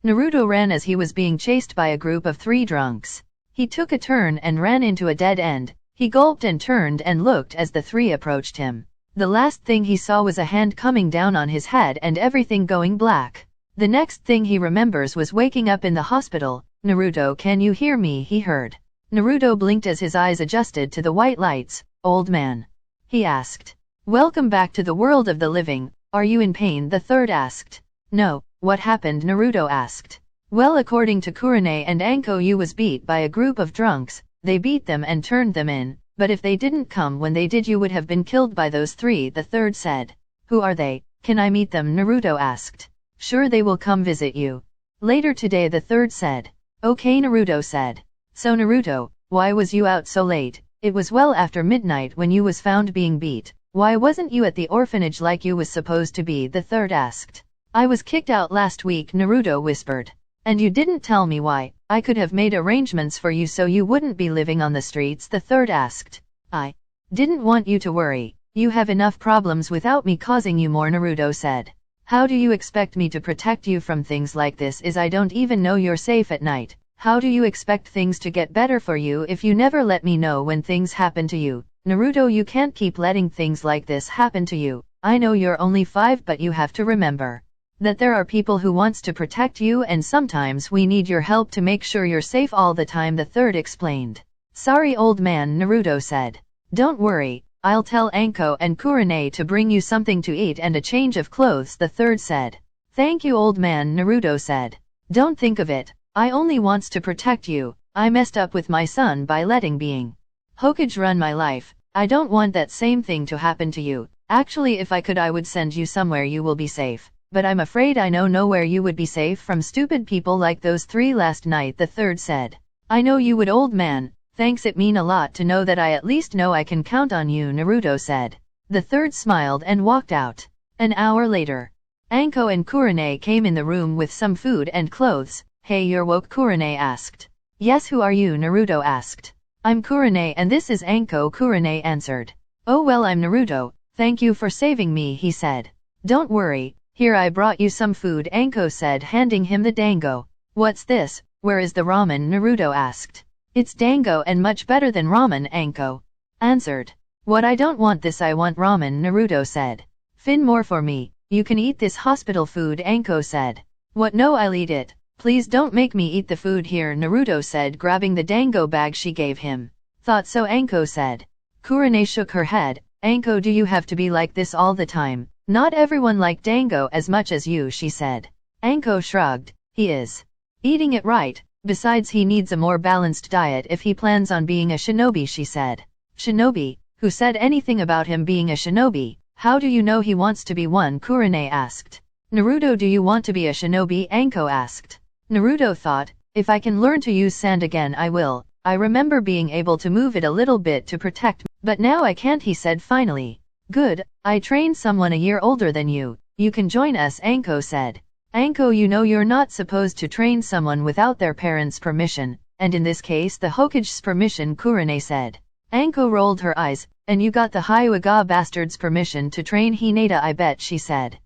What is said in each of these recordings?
Naruto ran as he was being chased by a group of 3 drunks. He took a turn and ran into a dead end. He gulped and turned and looked as the 3 approached him. The last thing he saw was a hand coming down on his head and everything going black. The next thing he remembers was waking up in the hospital. "Naruto, can you hear me?" he heard. Naruto blinked as his eyes adjusted to the white lights. "Old man?" he asked. "Welcome back to the world of the living. Are you in pain?" the 3rd asked. "No." "What happened?" Naruto asked. "Well, according to Kurane and Anko, you was beat by a group of drunks. They beat them and turned them in, but if they didn't come when they did, you would have been killed by those 3, the 3rd said. "Who are they? Can I meet them?" Naruto asked. "Sure, they will come visit you later today," the 3rd said. "Okay," Naruto said. "So Naruto, why was you out so late?" "It was well after midnight when you was found being beat." "Why wasn't you at the orphanage like you was supposed to be?" the 3rd asked. "I was kicked out last week," Naruto whispered. "And you didn't tell me why." "I could have made arrangements for you so you wouldn't be living on the streets," the 3rd asked. "I didn't want you to worry. You have enough problems without me causing you more," Naruto said. "How do you expect me to protect you from things like this? I don't even know you're safe at night. How do you expect things to get better for you if you never let me know when things happen to you?" "Naruto, you can't keep letting things like this happen to you. I know you're only 5, but you have to remember that there are people who wants to protect you, and sometimes we need your help to make sure you're safe all the time," the 3rd explained. "Sorry, old man," Naruto said. "Don't worry, I'll tell Anko and Kurane to bring you something to eat and a change of clothes," the 3rd said. "Thank you, old man," Naruto said. "Don't think of it. I only wants to protect you. I messed up with my son by letting being Hokage run my life. I don't want that same thing to happen to you. Actually, if I could, I would send you somewhere you will be safe. But I'm afraid I know nowhere you would be safe from stupid people like those 3 last night," the 3rd said. "I know you would, old man. Thanks, it mean a lot to know that I at least know I can count on you," Naruto said. The 3rd smiled and walked out. An hour later, Anko and Kurane came in the room with some food and clothes. "Hey, you're woke?" Kurane asked. "Yes, who are you?" Naruto asked. "I'm Kurane and this is Anko," Kurane answered. "Oh well, I'm Naruto. Thank you for saving me," he said. "Don't worry. Here, I brought you some food," Anko said, handing him the dango. "What's this? Where is the ramen?" Naruto asked. "It's dango and much better than ramen," Anko answered. "What? I don't want this, I want ramen," Naruto said. "Fin more for me. You can eat this hospital food," Anko said. "What? No, I'll eat it. Please don't make me eat the food here," Naruto said, grabbing the dango bag she gave him. "Thought so," Anko said. Kurane shook her head. "Anko, do you have to be like this all the time? Not everyone like dango as much as you," she said. Anko shrugged. "He is eating it right. Besides, he needs a more balanced diet if he plans on being a shinobi," she said. "Shinobi? Who said anything about him being a shinobi? How do you know he wants to be one?" Kurane asked. "Naruto, do you want to be a shinobi?" Anko asked. Naruto thought, "If I can learn to use sand again, I will. I remember being able to move it a little bit to protect me, but now I can't," he said finally. "Good, I trained someone a year older than you. You can join us," Anko said. "Anko, you know you're not supposed to train someone without their parents' permission, and in this case the Hokage's permission," Kurane said. Anko rolled her eyes. "And you got the Hyuga bastard's permission to train Hinata, I bet," she said.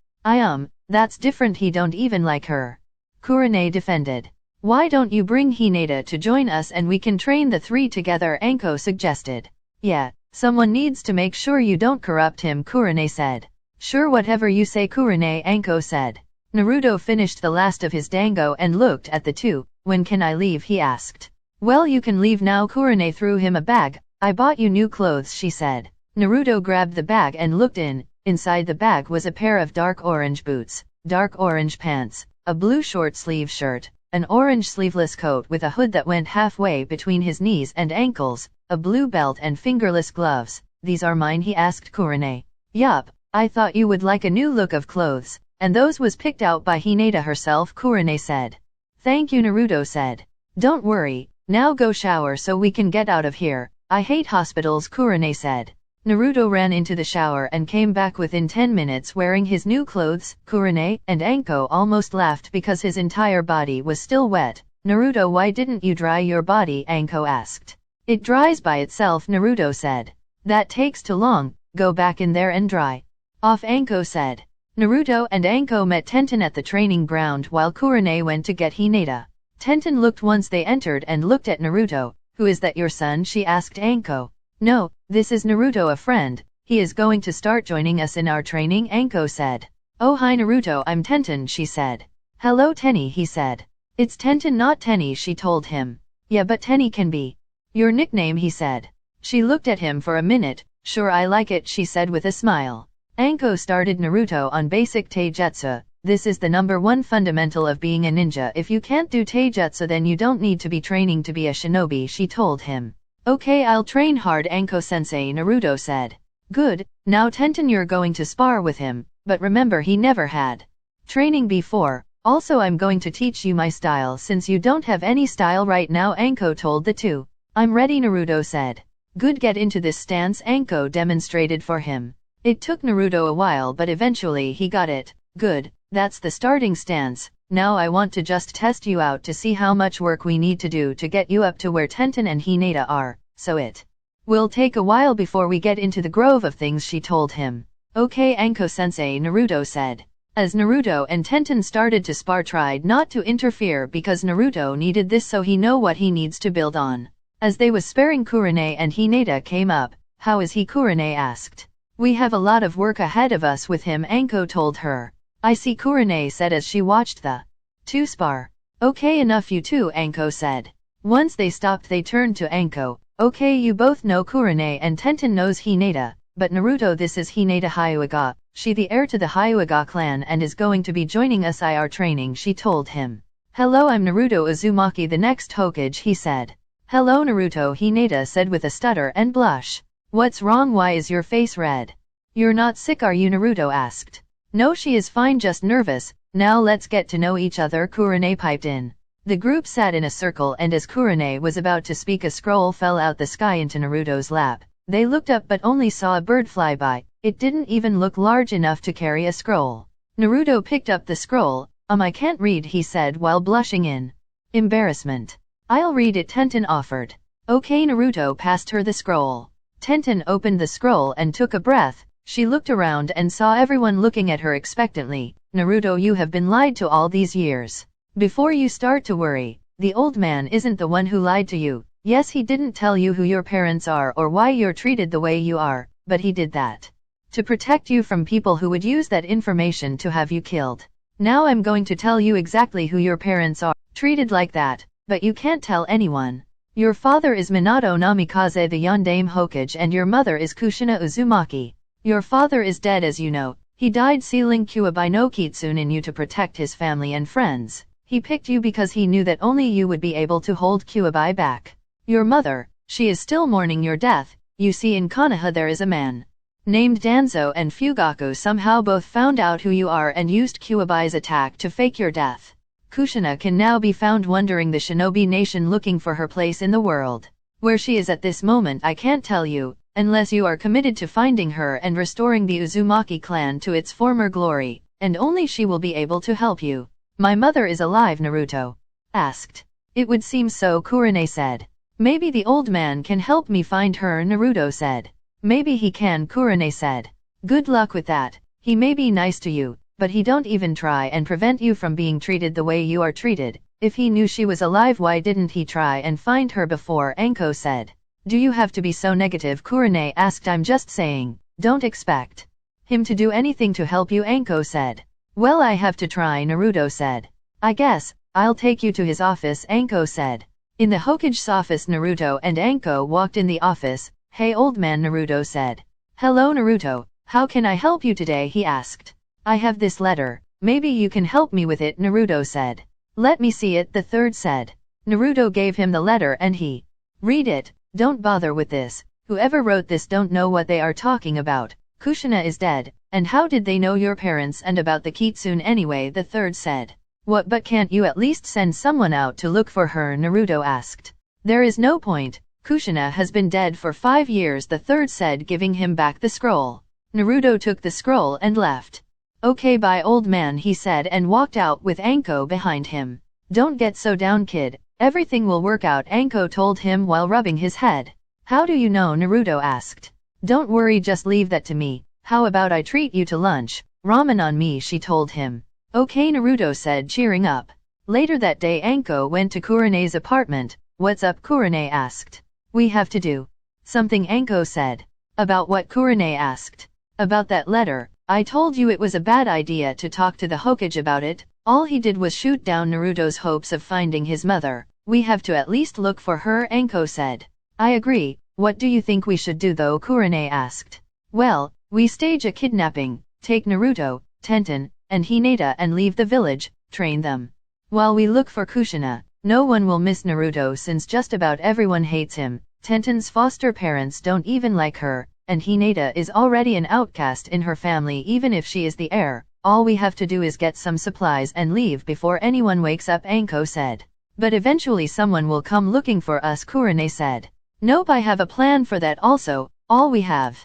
That's different, he don't even like her," Kurane defended. "Why don't you bring Hinata to join us and we can train the 3 together?" Anko suggested. "Yeah, someone needs to make sure you don't corrupt him," Kurane said. "Sure, whatever you say, Kurane," Anko said. Naruto finished the last of his dango and looked at the 2. "When can I leave?" he asked. "Well, you can leave now." Kurane threw him a bag. "I bought you new clothes," she said. Naruto grabbed the bag and looked in. Inside the bag was a pair of dark orange boots, dark orange pants, a blue short-sleeve shirt, an orange sleeveless coat with a hood that went halfway between his knees and ankles, a blue belt and fingerless gloves. "These are mine?" he asked Kurane. "Yup, I thought you would like a new look of clothes, and those was picked out by Hinata herself," Kurane said. "Thank you," Naruto said. "Don't worry, now go shower so we can get out of here. I hate hospitals," Kurane said. Naruto ran into the shower and came back within 10 minutes wearing his new clothes. Kurane and Anko almost laughed because his entire body was still wet. "Naruto, why didn't you dry your body?" Anko asked. "It dries by itself," Naruto said. "That takes too long. Go back in there and dry off," Anko said. Naruto and Anko met Tenten at the training ground while Kurane went to get Hinata. Tenten looked once they entered and looked at Naruto. Who is that, your son? She asked Anko. No, this is Naruto, a friend. He is going to start joining us in our training, Anko said. Oh hi Naruto, I'm Tenten, she said. Hello Tenny, he said. It's Tenten, not Tenny, she told him. Yeah, but Tenny can be your nickname, he said. She looked at him for a minute. Sure, I like it, she said with a smile. Anko started Naruto on basic taijutsu. This is the #1 fundamental of being a ninja. If you can't do taijutsu, then you don't need to be training to be a shinobi, she told him. Okay, I'll train hard, Anko-sensei, Naruto said. Good, now Tenten, you're going to spar with him, but remember he never had training before. Also, I'm going to teach you my style since you don't have any style right now, Anko told the two. I'm ready, Naruto said. Good, get into this stance, Anko demonstrated for him. It took Naruto a while, but eventually he got it. Good, that's the starting stance. Now I want to just test you out to see how much work we need to do to get you up to where Tenten and Hinata are, so it will take a while before we get into the grove of things, she told him. Okay, Anko-sensei, Naruto said. As Naruto and Tenten started to spar, tried not to interfere because Naruto needed this so he know what he needs to build on. As they was sparring, Kurane and Hinata came up. How is he? Kurane asked. We have a lot of work ahead of us with him, Anko told her. I see, Kurane said as she watched the two spar. Okay, enough you two, Anko said. Once they stopped, they turned to Anko. Okay, you both know Kurane and Tenten knows Hinata, but Naruto, this is Hinata Hyuga. She the heir to the Hyuga clan and is going to be joining us in our training, she told him. Hello, I'm Naruto Uzumaki, the next Hokage, he said. Hello Naruto, Hinata said with a stutter and blush. What's wrong? Why is your face red? You're not sick, are you? Naruto asked. No, she is fine, just nervous. Now let's get to know each other, Kurane piped in. The group sat in a circle, and as Kurane was about to speak, a scroll fell out the sky into Naruto's lap. They looked up but only saw a bird fly by. It didn't even look large enough to carry a scroll. Naruto picked up the scroll. I can't read, he said while blushing in embarrassment. I'll read it, Tenten offered. Okay, Naruto passed her the scroll. Tenten opened the scroll and took a breath. She looked around and saw everyone looking at her expectantly. Naruto, you have been lied to all these years. Before you start to worry, the old man isn't the one who lied to you. Yes, he didn't tell you who your parents are or why you're treated the way you are, but he did that to protect you from people who would use that information to have you killed. Now I'm going to tell you exactly who your parents are, treated like that, but you can't tell anyone. Your father is Minato Namikaze, the Yondaime Hokage, and your mother is Kushina Uzumaki. Your father is dead, as you know. He died sealing Kyuubi no Kitsune in you to protect his family and friends. He picked you because he knew that only you would be able to hold Kyuubi back. Your mother, she is still mourning your death. You see, in Konoha there is a man named Danzo, and Fugaku somehow both found out who you are and used Kyuubi's attack to fake your death. Kushina can now be found wandering the shinobi nation looking for her place in the world. Where she is at this moment I can't tell you, unless you are committed to finding her and restoring the Uzumaki clan to its former glory, and only she will be able to help you. My mother is alive? Naruto asked. It would seem so, Kurane said. Maybe the old man can help me find her, Naruto said. Maybe he can, Kurane said. Good luck with that. He may be nice to you, but he don't even try and prevent you from being treated the way you are treated. If he knew she was alive, why didn't he try and find her before? Anko said. Do you have to be so negative? Kurane asked. I'm just saying, don't expect him to do anything to help you, Anko said. Well, I have to try, Naruto said. I guess I'll take you to his office, Anko said. In the Hokage's office, Naruto and Anko walked in the office. Hey old man, Naruto said. Hello Naruto, how can I help you today? He asked. I have this letter, maybe you can help me with it, Naruto said. Let me see it, the third said. Naruto gave him the letter and he read it. Don't bother with this. Whoever wrote this don't know what they are talking about. Kushina is dead, and how did they know your parents and about the Kitsune anyway? The third said. What, but can't you at least send someone out to look for her? Naruto asked. There is no point. Kushina has been dead for 5 years, the third said, giving him back the scroll. Naruto took the scroll and left. Okay, bye old man, he said, and walked out with Anko behind him. Don't get so down, kid. Everything will work out, Anko told him while rubbing his head. How do you know? Naruto asked. Don't worry, just leave that to me. How about I treat you to lunch? Ramen on me, she told him. Okay, Naruto said, cheering up. Later that day Anko went to Kurane's apartment. What's up, Kurane asked. We have to do something, Anko said. About what, Kurane asked. About that letter. I told you it was a bad idea to talk to the Hokage about it. All he did was shoot down Naruto's hopes of finding his mother. We have to at least look for her, Anko said. I agree. What do you think we should do though, Kurane asked. Well, we stage a kidnapping, take Naruto, Tenten, and Hinata and leave the village, train them. While we look for Kushina, no one will miss Naruto since just about everyone hates him. Tenten's foster parents don't even like her, and Hinata is already an outcast in her family even if she is the heir. All we have to do is get some supplies and leave before anyone wakes up, Anko said. But eventually someone will come looking for us, Kurane said. Nope, I have a plan for that also. All we have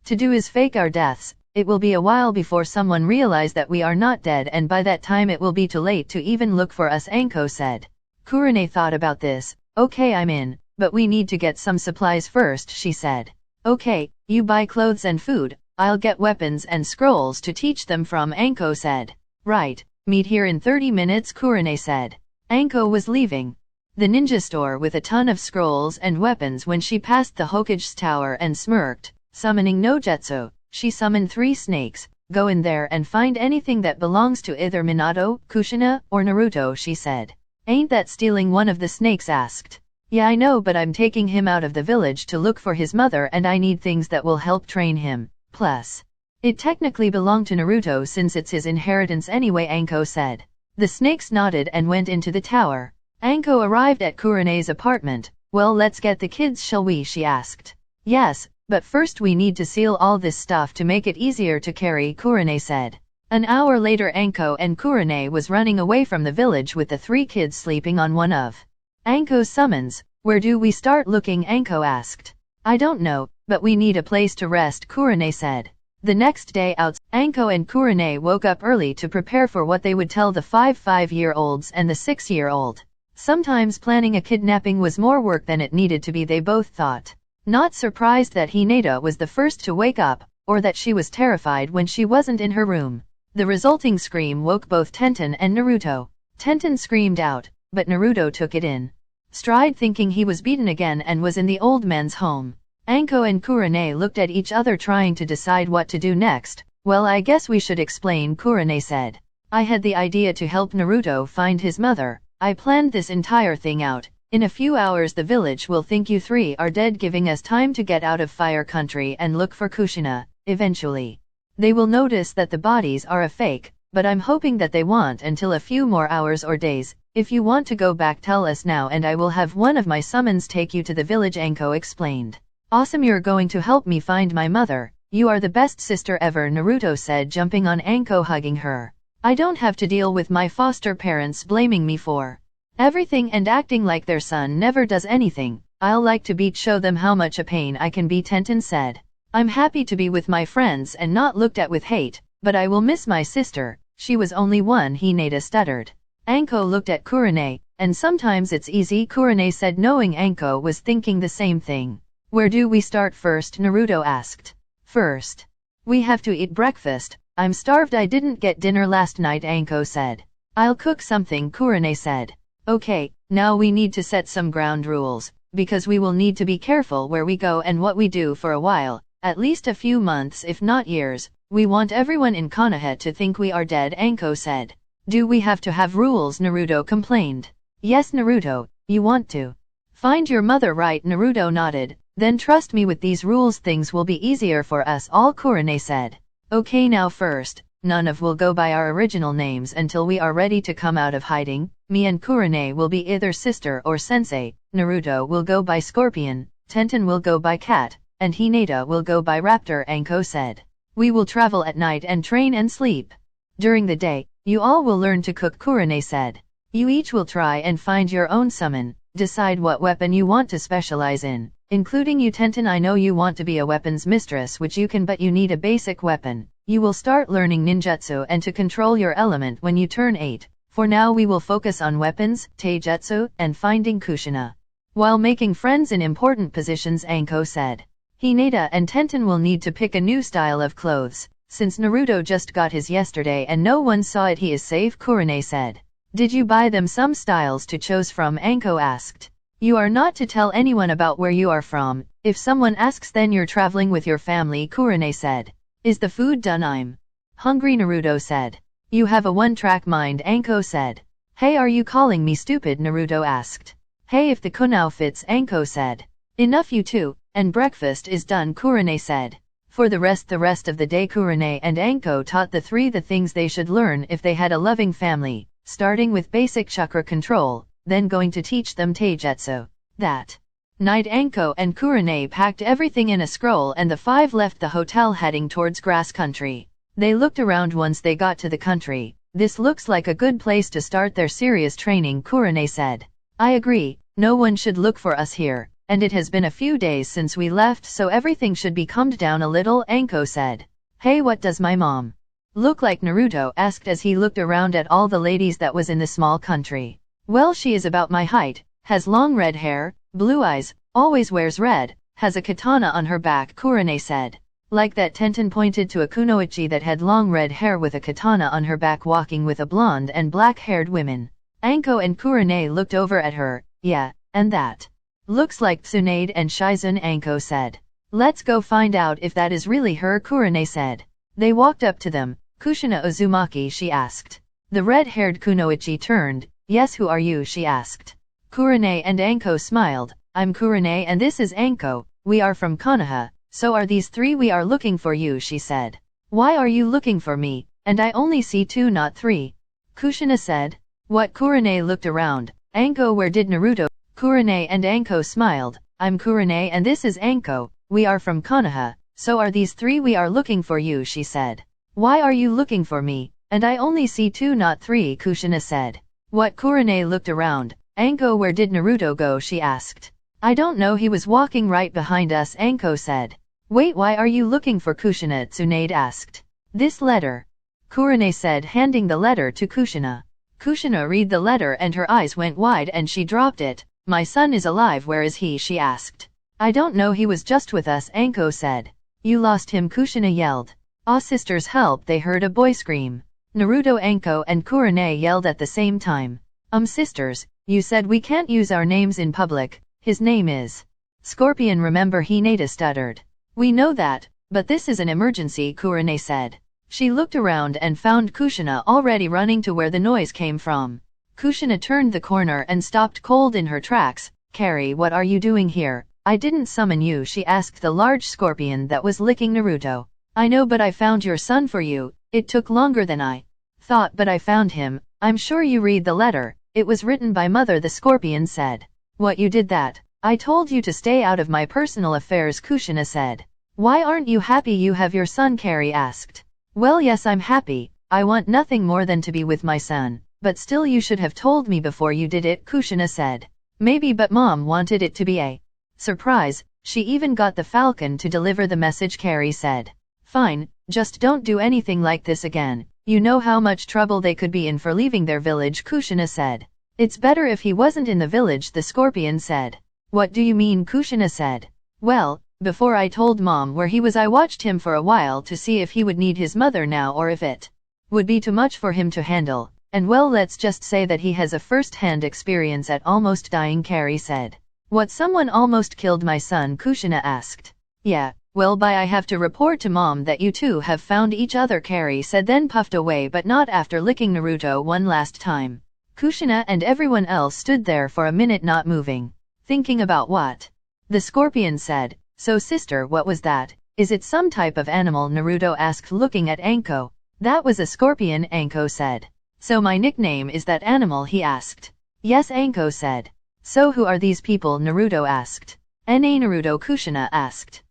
to do is fake our deaths. It will be a while before someone realize that we are not dead, and by that time it will be too late to even look for us, Anko said. Kurane thought about this. Okay, I'm in, but we need to get some supplies first, she said. Okay, you buy clothes and food. I'll get weapons and scrolls to teach them from, Anko said. Right, meet here in 30 minutes, Kurane said. Anko was leaving the ninja store with a ton of scrolls and weapons when she passed the Hokage's tower and smirked. Summoning no jutsu, she summoned 3 snakes. Go in there and find anything that belongs to either Minato, Kushina, or Naruto, she said. Ain't that stealing, one of the snakes asked. Yeah, I know, but I'm taking him out of the village to look for his mother and I need things that will help train him. Plus, it technically belonged to Naruto since it's his inheritance anyway, Anko said. The snakes nodded and went into the tower. Anko arrived at Kurane's apartment. Well, let's get the kids, shall we, she asked. Yes, but first we need to seal all this stuff to make it easier to carry, Kurane said. An hour later Anko and Kurane was running away from the village with the 3 kids sleeping on one of Anko's summons. Where do we start looking, Anko asked. I don't know, but we need a place to rest, Kurane said. The next day out, Anko and Kurane woke up early to prepare for what they would tell the 5-5-year-olds and the 6-year-old. Sometimes planning a kidnapping was more work than it needed to be, they both thought. Not surprised that Hinata was the first to wake up, or that she was terrified when she wasn't in her room. The resulting scream woke both Tenten and Naruto. Tenten screamed out, but Naruto took it in stride, thinking he was beaten again and was in the old man's home. Anko and Kurane looked at each other trying to decide what to do next. Well, I guess we should explain, Kurane said. I had the idea to help Naruto find his mother. I planned this entire thing out. In a few hours the village will think you 3 are dead, giving us time to get out of Fire Country and look for Kushina. Eventually, they will notice that the bodies are a fake, but I'm hoping that they won't until a few more hours or days. If you want to go back, tell us now and I will have one of my summons take you to the village, Anko explained. Awesome, you're going to help me find my mother. You are the best sister ever, Naruto said, jumping on Anko, hugging her. I don't have to deal with my foster parents blaming me for everything and acting like their son never does anything. I'll like to show them how much a pain I can be, Tenten said. I'm happy to be with my friends and not looked at with hate, but I will miss my sister. She was only 1, Hinata stuttered. Anko looked at Kurane, and sometimes it's easy, Kurane said, knowing Anko was thinking the same thing. Where do we start first, Naruto asked. First, we have to eat breakfast. I'm starved, I didn't get dinner last night, Anko said. I'll cook something, Kurane said. Okay, now we need to set some ground rules, because we will need to be careful where we go and what we do for a while, at least a few months if not years. We want everyone in Konoha to think we are dead, Anko said. Do we have to have rules, Naruto complained. Yes, Naruto, you want to find your mother, right? Naruto nodded. Then trust me, with these rules things will be easier for us all, Kurane said. Okay, now first, none of will go by our original names until we are ready to come out of hiding. Me and Kurane will be either sister or sensei. Naruto will go by Scorpion, Tenten will go by Cat, and Hinata will go by Raptor, Anko said. We will travel at night and train and sleep during the day. You all will learn to cook, Kurane said. You each will try and find your own summon. Decide what weapon you want to specialize in, including you, Tenten. I know you want to be a weapons mistress, which you can, but you need a basic weapon. You will start learning ninjutsu and to control your element when you turn 8. For now we will focus on weapons, taijutsu, and finding Kushina, while making friends in important positions, Anko said. Hinata and Tenten will need to pick a new style of clothes. Since Naruto just got his yesterday and no one saw it, he is safe, Kurane said. Did you buy them some styles to choose from? Anko asked. You are not to tell anyone about where you are from. If someone asks, then you're traveling with your family, Kurane said. Is the food done? I'm hungry, Naruto said. You have a one-track mind, Anko said. Hey, are you calling me stupid? Naruto asked. Hey, if the kunao fits, Anko said. Enough you two, and breakfast is done, Kurane said. For the rest of the day, Kurane and Anko taught the three the things they should learn if they had a loving family, starting with basic chakra control, then going to teach them taijutsu. That night, Anko and Kurane packed everything in a scroll and the five left the hotel heading towards grass country. They looked around once they got to the country. This looks like a good place to start their serious training, Kurane said. I agree, no one should look for us here, and it has been a few days since we left, so everything should be calmed down a little, Anko said. Hey, what does my mom look like? Naruto asked as he looked around at all the ladies that was in the small country. Well, she is about my height, has long red hair, blue eyes, always wears red, has a katana on her back, Kurane said. Like that, Tenten pointed to a kunoichi that had long red hair with a katana on her back walking with a blonde and black-haired woman. Anko and Kurane looked over at her. Yeah, and that looks like Tsunade and Shizun, Anko said. Let's go find out if that is really her, Kurane said. They walked up to them. Kushina Uzumaki, she asked. The red-haired kunoichi turned. Yes, who are you? She asked. Kurane and Anko smiled. I'm Kurane and this is Anko. We are from Konoha. So are these three. We are looking for you, she said. Why are you looking for me? And I only see two, not three, Kushina said. What? Kurane looked around. Anko, where did Naruto? Kurane and Anko smiled. I'm Kurane and this is Anko. We are from Konoha. So are these three. We are looking for you, she said. Why are you looking for me? And I only see two, not three, Kushina said. What? Kurane looked around. Anko, where did Naruto go? She asked. I don't know, he was walking right behind us, Anko said. Wait, why are you looking for Kushina? Tsunade asked. This letter, Kurane said, handing the letter to Kushina. Kushina read the letter and her eyes went wide and she dropped it. My son is alive, where is he? She asked. I don't know, he was just with us, Anko said. You lost him, Kushina yelled. Ah, sisters, help, they heard a boy scream. Naruto, Anko and Kurane yelled at the same time. Sisters, you said we can't use our names in public. His name is Scorpion, remember? Hinata stuttered. We know that, but this is an emergency, Kurane said. She looked around and found Kushina already running to where the noise came from. Kushina turned the corner and stopped cold in her tracks. Carrie, what are you doing here? I didn't summon you, she asked the large scorpion that was licking Naruto. I know, but I found your son for you. It took longer than I thought, but I found him. I'm sure you read the letter. It was written by Mother, the scorpion said. What, you did that? I told you to stay out of my personal affairs, Kushina said. Why aren't you happy you have your son? Carrie asked. Well, yes, I'm happy. I want nothing more than to be with my son. But still, you should have told me before you did it, Kushina said. Maybe, but Mom wanted it to be a surprise. She even got the falcon to deliver the message, Carrie said. Fine, just don't do anything like this again. You know how much trouble they could be in for leaving their village, Kushina said. It's better if he wasn't in the village, the scorpion said. What do you mean? Kushina said. Well, before I told Mom where he was, I watched him for a while to see if he would need his mother now or if it would be too much for him to handle. And well, let's just say that he has a first-hand experience at almost dying, Carrie said. What, someone almost killed my son? Kushina asked. Yeah, well, I have to report to Mom that you two have found each other, Carrie said, then puffed away, but not after licking Naruto one last time. Kushina and everyone else stood there for a minute not moving. Thinking about what? The scorpion said. So sister, what was that? Is it some type of animal? Naruto asked, looking at Anko. That was a scorpion, Anko said. So my nickname is that animal? He asked. Yes, Anko said. So who are these people? Naruto asked. Naruto, Kushina asked.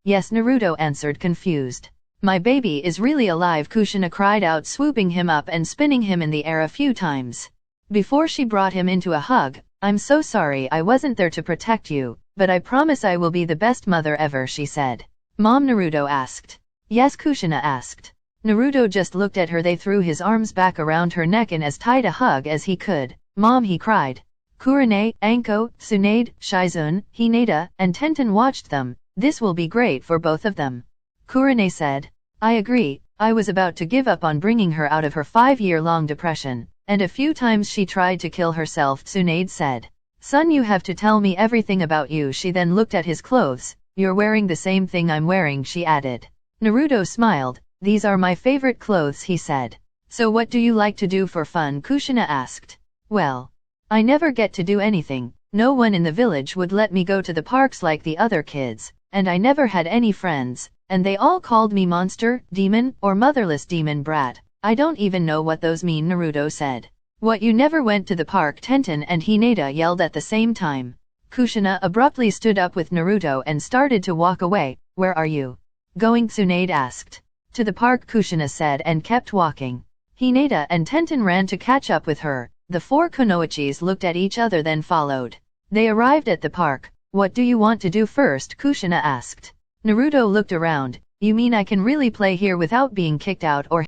Yes, Naruto answered, confused. My baby is really alive, Kushina cried out, swooping him up and spinning him in the air a few times. Before she brought him into a hug. I'm so sorry I wasn't there to protect you, but I promise I will be the best mother ever, she said. Mom? Naruto asked. Yes, Kushina asked. Naruto just looked at her. They threw his arms back around her neck in as tight a hug as he could. Mom, he cried. Kurane, Anko, Tsunade, Shizun, Hinata, and Tenten watched them. This will be great for both of them, Kurane said. I agree, I was about to give up on bringing her out of her 5-year-long depression, and a few times she tried to kill herself, Tsunade said. Son, you have to tell me everything about you. She then looked at his clothes. You're wearing the same thing I'm wearing, she added. Naruto smiled. These are my favorite clothes, he said. So what do you like to do for fun? Kushina asked. Well, I never get to do anything. No one in the village would let me go to the parks like the other kids, and I never had any friends, and they all called me monster, demon, or motherless demon brat. I don't even know what those mean, Naruto said. What, you never went to the park? Tenten and Hinata yelled at the same time. Kushina abruptly stood up with Naruto and started to walk away. Where are you going? Tsunade asked. To the park, Kushina said, and kept walking. Hinata and Tenten ran to catch up with her. The four kunoichis looked at each other, then followed. They arrived at the park. What do you want to do first? Kushina asked. Naruto looked around. You mean I can really play here without being kicked out or